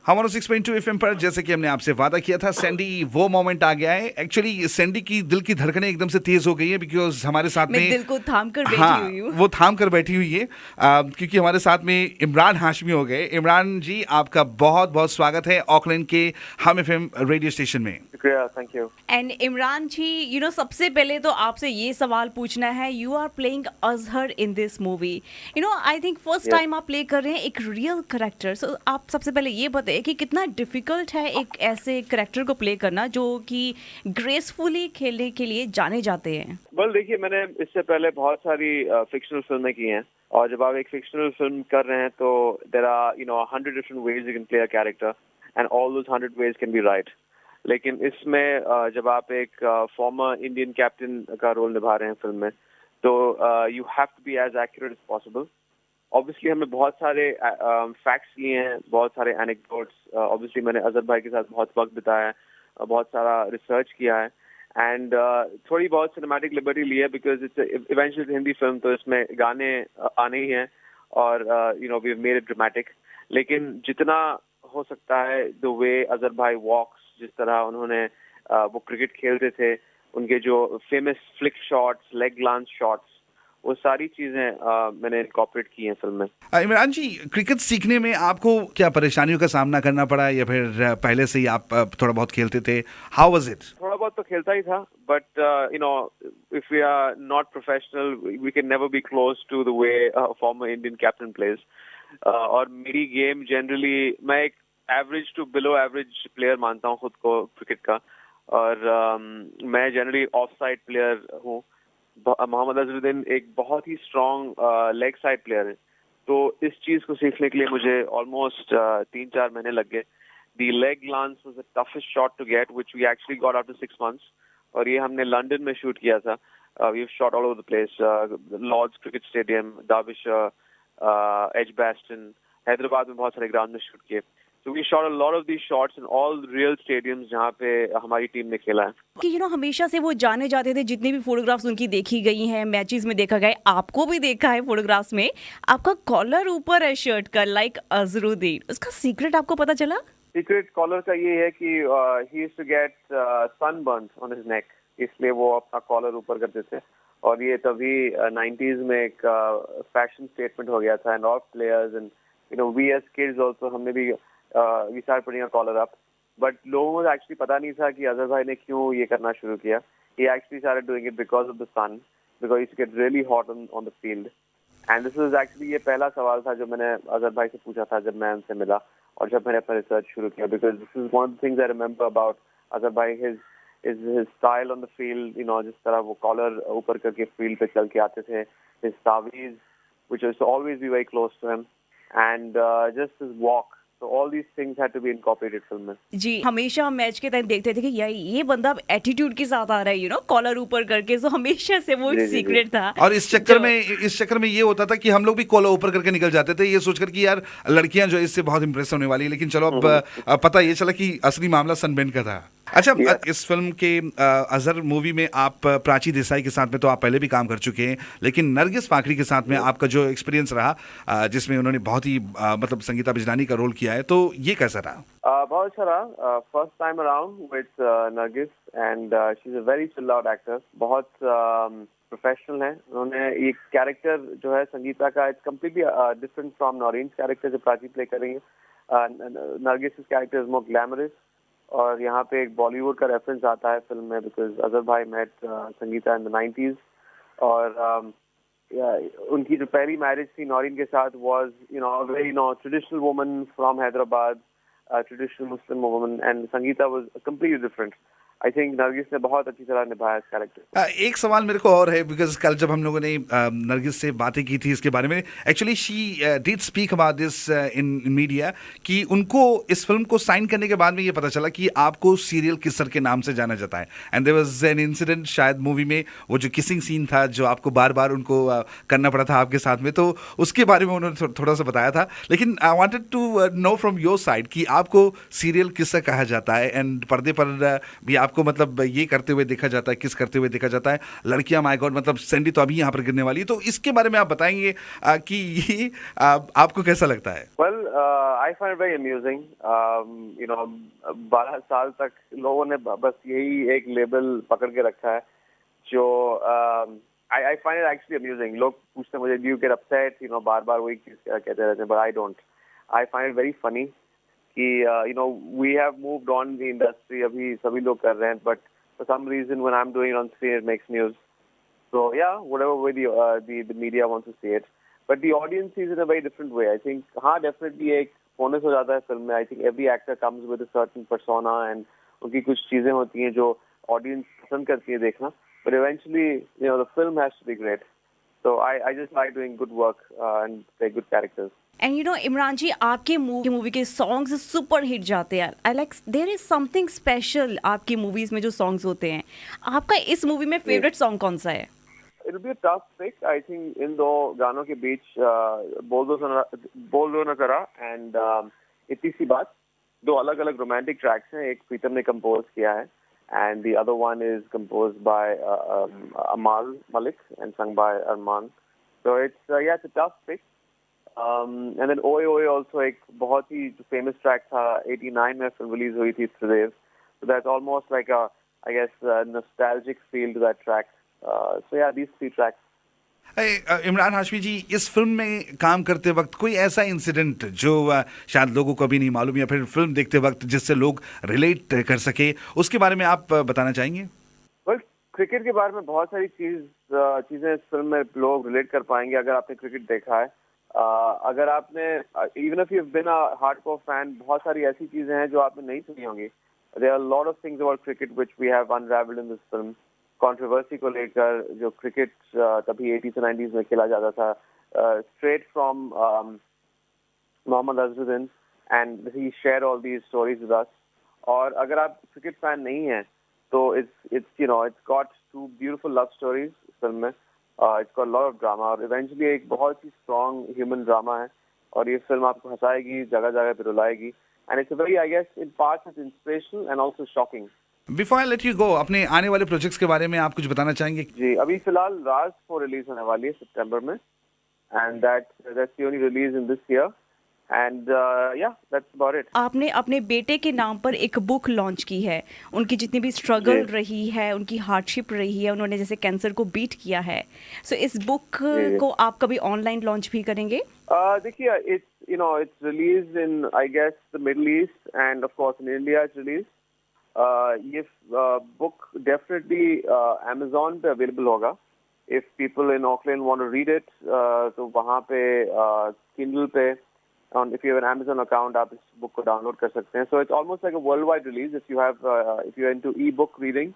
हम 106.2 एफएम पर, जैसे कि हमने आपसे वादा किया था, सैंडी वो मोमेंट आ गया है। एक्चुअली सैंडी की दिल की धड़कनें एकदम से तेज हो गई है बिकॉज हमारे साथ मैं में दिल को थाम कर बैठी हाँ, हुई हूँ। वो थाम कर बैठी हुई है क्योंकि हमारे साथ में इमरान हाशमी हो गए। इमरान जी, आपका बहुत बहुत स्वागत है ऑकलैंड के हम एफएम रेडियो स्टेशन में। शुक्रिया, thank you. And Imran ji, सबसे पहले तो आपसे ये सवाल पूछना है, you are playing Azhar in this movie. I think first Yes. Time आप प्ले कर रहे हैं एक रियल करेक्टर। सो आप सबसे पहले ये बताइए कि कितना डिफिकल्ट है एक ऐसे करेक्टर को प्ले करना जो कि ग्रेसफुली खेलने के लिए जाने जाते हैं। वेल देखिए, मैंने इससे पहले बहुत सारी फिक्शनल फिल्में की हैं, और जब आप एक फिक्शनल फिल्म कर रहे हैं तो there are 100 different ways you can play a character and all those 100 ways can be right. लेकिन इसमें जब आप एक फॉर्मर इंडियन कैप्टन का रोल निभा रहे हैं फिल्म में, तो you have to be as accurate as possible. Obviously हमने बहुत सारे फैक्ट्स लिए हैं, बहुत सारे एनेक्डोट्स। ऑब्वियसली मैंने अजहर भाई के साथ बहुत वक्त बिताया है, बहुत सारा रिसर्च किया है, एंड थोड़ी बहुत सिनेमैटिक लिबर्टी ली है because it's eventually Hindi film, तो इसमें गाने आने ही हैं और we have made it dramatic. लेकिन जितना हो सकता है, द वे अजहर भाई वॉक्स, जिस तरह उन्होंने वो क्रिकेट खेलते थे, उनके जो famous flick shots, leg glance shots, वो सारी चीजें मैंने इनकॉर्पोरेट की हैं फिल्म में। इमरान जी, क्रिकेट सीखने में आपको क्या परेशानियों का सामना करना पड़ा या फिर पहले से ही आप थोड़ा बहुत खेलते थे? How was it? थोड़ा बहुत तो खेलता ही था, but if we are not professional we can never be close to the way former Indian captain plays. और मेरी गेम जनरली, मैं एक average to below average player मानता हूँ खुद को क्रिकेट का, और मैं जनरली ऑफ साइड प्लेयर हूँ। मोहम्मद अजहरुद्दीन एक बहुत ही स्ट्रॉन्ग लेग साइड प्लेयर है, तो इस चीज को सीखने के लिए मुझे ऑलमोस्ट 3-4 महीने लग गए। The leg glance was the toughest shot to get, which we actually got after 6 months, और ये हमने लंदन में शूट किया था। We have shot all over the place, Lord's cricket stadium, Derbyshire, Edgbaston, Hyderabad में बहुत सारे ग्राउंड में शूट किए। So we shot a lot of these shots in all real stadiums जहाँ पे हमारी टीम ने खेला है। कि हमेशा से वो जाने जाते थे, जितने भी फोटोग्राफ्स उनकी देखी गई हैं, मैचेस में देखा गया है, आपको भी देखा है फोटोग्राफ्स में, आपका कॉलर ऊपर है शर्ट का, लाइक अजहरुद्दीन। उसका सीक्रेट आपको पता चला? सीक्रेट कॉलर का ये है कि he used to get sunburnt on his neck, इसलिए वो अपना कॉलर ऊपर करते थे, और ये तभी 90s में एक फैशन स्टेटमेंट हो गया था, and all players and we as kids also, हमने भी we started putting a collar up, but लोगों को एक्चुअली पता नहीं था कि अजहर भाई ने क्यों ये करना शुरू किया। He actually started doing it because of the sun, because it used to get really hot on the field, and this was actually, ये पहला सवाल था जो मैंने अजहर भाई से पूछा था जब मैं उनसे मिला और जब मैंने अपना रिसर्च शुरू किया, because this is one of the things I remember about Azhar भाई, his style on the field, जिस तरह वो कॉलर ऊपर करके फील्ड पे चल के आते थे, his तावीज़ which was to always be very close to him, and just his walk. So all these things had to be incorporated film में। जी, हमेशा हम मैच के टाइम देखते थे कि यार ये बंदा अब एटीट्यूड के साथ आ रहा है, कॉलर ऊपर करके। सो हमेशा से वो एक सीक्रेट था। और इस चक्कर में ये होता था कि हम लोग भी कॉलर ऊपर करके निकल जाते थे, ये सोचकर कि यार लड़कियां जो इससे बहुत इंप्रेस होने वाली है। लेकिन चलो अब पता ये चला कि असली मामला सनबर्न का था। अच्छा, इस फिल्म के अजहर मूवी में आप प्राची देसाई के साथ में तो आप पहले भी काम कर चुके हैं, लेकिन नरगिस फाकरी के साथ में आपका जो एक्सपीरियंस रहा, जिसमें उन्होंने बहुत ही मतलब संगीता बिजलानी का रोल किया है, तो ये कैसा रहा? बहुत अच्छा रहा। First time around with Nargis, and she is a very chill out actor, बहुत प्रोफेशनल है। उन्होंने ये कैरेक्टर जो है संगीता का, it's completely different from Naureen character जो प्राची प्ले कर रही है। Nargis character is more glamorous, और यहाँ पे एक बॉलीवुड का रेफरेंस आता है फिल्म में, बिकॉज अजहर भाई met Sangeeta in the 90s, और उनकी जो पहली मैरिज थी नौरीन के साथ was very traditional woman from Hyderabad, traditional Muslim woman, and Sangeeta was completely different. I think Nargis ने बहुत अच्छी तरह निभाया इस कैरेक्टर। एक सवाल मेरे को और है, बिकॉज कल जब हम लोगों ने नरगिस से बातें की थी इसके बारे में, actually she did speak about this in media कि उनको इस फिल्म को साइन करने के बाद में ये पता चला कि आपको सीरियल किसर के नाम से जाना जाता है, and there was an incident शायद मूवी में, वो जो किसिंग सीन था जो आपको बार बार उनको करना पड़ा था आपके साथ में, तो उसके बारे में उन्होंने थोड़ा सा बताया था। लेकिन I wanted to know from your side कि आपको सीरियल किसर कहा जाता है, एंड पर्दे पर भी आपको आपको मतलब ये करते हुए देखा जाता है, किस करते हुए देखा जाता है, लड़कियां माय गॉड मतलब सैंडी तो अभी यहाँ पर गिरने वाली है, तो इसके बारे में आप बताएंगे कि ये आपको कैसा लगता है? Well, I find it very amusing. 12 साल तक लोगों ने बस यही एक लेबल पकड़ के रखा है जो I find it actually amusing. लोग पूछते हैं मुझे, do you get upset? बार-बार वही चीज कहते रहते हैं, but I don't. I find it very funny कि we have moved on in the industry. अभी सभी लोग कर रहे हैं, but for some reason when I'm doing it on screen it makes news. So yeah, whatever way the media wants to see it. But the audience sees it in a very different way. I think, हाँ, definitely एक bonus हो जाता है film में. I think every actor comes with a certain persona and उनकी कुछ चीजें होती हैं जो audience पसंद करती है देखना. But eventually, the film has to be great. So I just like doing good work and play good characters. And Imran ji, आपके मूवी के सॉन्ग्स सुपर हिट जाते हैं. I like there is something special आपकी movies में जो songs होते हैं. आपका इस मूवी में फेवरेट सॉन्ग कौन सा है? It'll be a tough pick. I think इन दो गानों के बीच बोल दो न जरा and इतनी सी बात, दो अलग अलग रोमांटिक ट्रैक्स हैं. एक प्रीतम ने कंपोज किया है and the other one is composed by Amal Malik and sung by Arman. So it's a tough pick. And then Oye Oye also एक बहुत ही famous track था. 89 में फिल्म रिलीज हुई थी त्रिदेव. So that's almost like I guess nostalgic feel to that track. So yeah, these three tracks. Imran Hashmi जी, इस film में काम करते वक्त कोई ऐसा इंसिडेंट जो शायद लोगों को अभी नहीं मालूम या फिर फिल्म देखते वक्त जिससे लोग रिलेट कर सके, उसके बारे में आप बताना चाहेंगे? Well, क्रिकेट के बारे में बहुत सारी चीजें इस फिल्म में लोग रिलेट कर पाएंगे अगर आपने क्रिकेट देखा है. अगर आपने even if you have been a hardcore fan, बहुत सारी ऐसी चीजें हैं जो आपने नहीं सुनी होंगी. There are lot of things about cricket which we have unravelled in this film. Controversy को लेकर, जो क्रिकेट तभी 80s से 90s में खेला जाता था, straight from Mohammad Azharuddin, and he share all these stories with us. और अगर आप क्रिकेट फैन नहीं हैं तो it's got two beautiful love stories film में. It's got a lot of drama और eventually एक बहुत ही strong human drama है और ये फिल्म आपको हंसाएगी, जगह जगह पे रुलाएगी. And it's a very, I guess, in parts it's inspirational and also shocking. Before I let you go, अपने आने वाले प्रोजेक्ट्स के बारे में आप कुछ बताना चाहेंगे? जी, अभी फिलहाल राज 4 रिलीज होने वाली है सितंबर में, and that's the only release in this year, and या दैट्स अबाउट इट. आपने अपने बेटे के नाम पर एक बुक लॉन्च की है. उनकी जितनी भी स्ट्रगल रही है, उनकी हार्डशिप रही है, उन्होंने जैसे कैंसर को बीट किया है. सो इस बुक को आप कभी ऑनलाइन लॉन्च भी करेंगे? देखिए, it's released in, I guess, the Middle East and of course in India it's released. ये book definitely Amazon पे available होगा. If people in Auckland want to read it, तो वहाँ पे Kindle पे, and if you have an Amazon account, आप इस book को download कर सकते हैं. So it's almost like a worldwide release. If you're into e-book reading,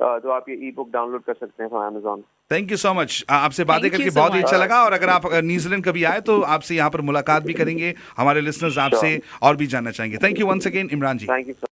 तो आप ये ई-बुक डाउनलोड कर सकते हैं from Amazon. Thank you so much. आपसे बातें Thank you करके so बहुत ही much. अच्छा लगा और अगर आप न्यूजीलैंड कभी आए तो आपसे यहाँ पर मुलाकात भी करेंगे. हमारे लिसनर्स आपसे और भी जानना चाहेंगे. Thank you once again Imran ji. Thank you so